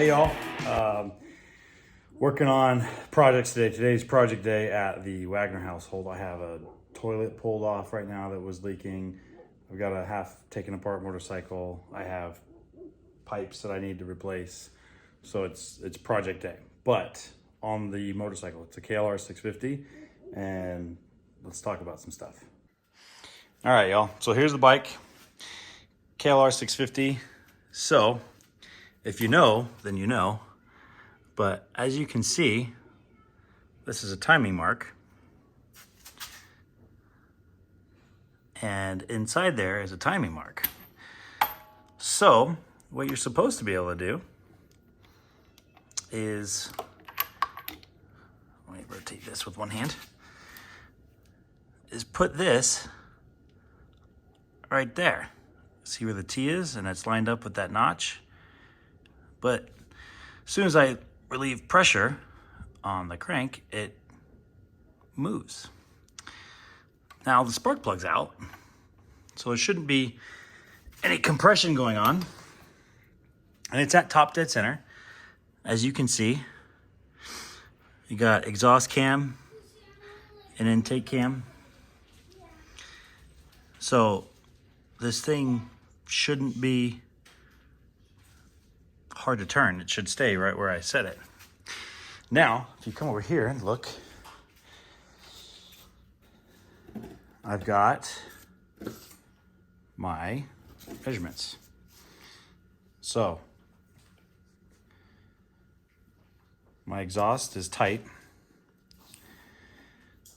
Hey y'all, working on projects today. Today's project day at the Wagner household. I have a toilet pulled off right now that was leaking. I've got a half taken apart motorcycle. I have pipes that I need to replace. So it's project day. But on the motorcycle, it's a KLR650, and let's talk about some stuff. All right, y'all. So here's the bike, KLR650. So if you know, then you know. But as you can see, this is a timing mark. And inside there is a timing mark. So what you're supposed to be able to do is, let me rotate this with one hand, is put this right there. See where the T is? And it's lined up with that notch. But as soon as I relieve pressure on the crank, it moves. Now the spark plug's out, so there shouldn't be any compression going on. And it's at top dead center. As you can see, you got exhaust cam and intake cam. So this thing shouldn't be hard to turn. It should stay right where I set it. Now, if you come over here and look, I've got my measurements. So my exhaust is tight.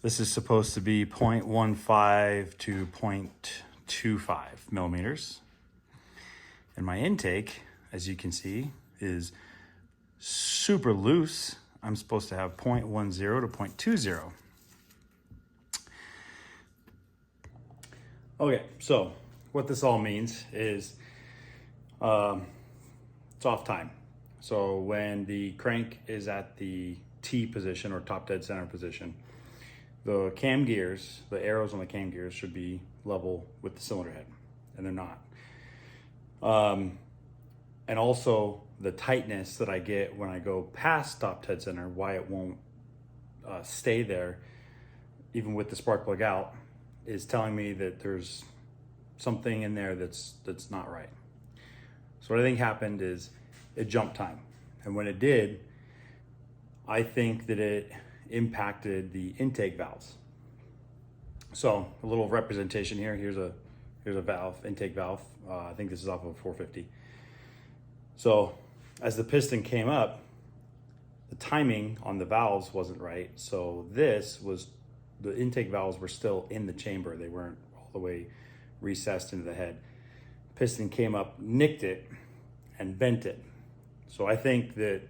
This is supposed to be 0.15 to 0.25 millimeters. And my intake, as you can see, is super loose. I'm supposed to have 0.10 to 0.20. Okay, so what this all means is it's off time. So when the crank is at the T position or top dead center position, the cam gears, the arrows on the cam gears should be level with the cylinder head, and they're not. And also the tightness that I get when I go past top dead center, why it won't stay there, even with the spark plug out, is telling me that there's something in there that's not right. So what I think happened is it jumped time. And when it did, I think that it impacted the intake valves. So a little representation here. Here's a valve, intake valve. I think this is off of a 450. So as the piston came up, the timing on the valves wasn't right. So the intake valves were still in the chamber. They weren't all the way recessed into the head. Piston came up, nicked it, and bent it. So I think that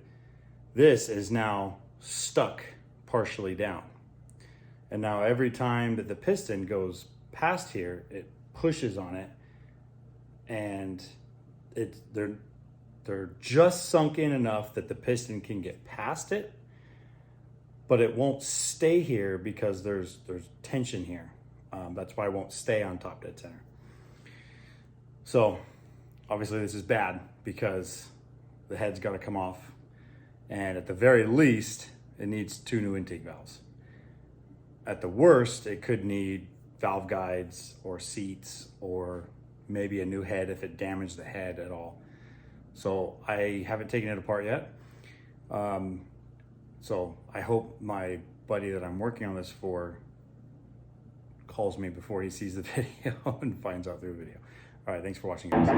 this is now stuck partially down. And now every time that the piston goes past here, it pushes on it, and they're just sunk in enough that the piston can get past it, but it won't stay here because there's tension here. That's why it won't stay on top dead center. So obviously this is bad because the head's got to come off, and at the very least it needs 2 new intake valves. At the worst, it could need valve guides or seats, or maybe a new head if it damaged the head at all. So I haven't taken it apart yet. So I hope my buddy that I'm working on this for calls me before he sees the video and finds out through the video. All right, thanks for watching, guys.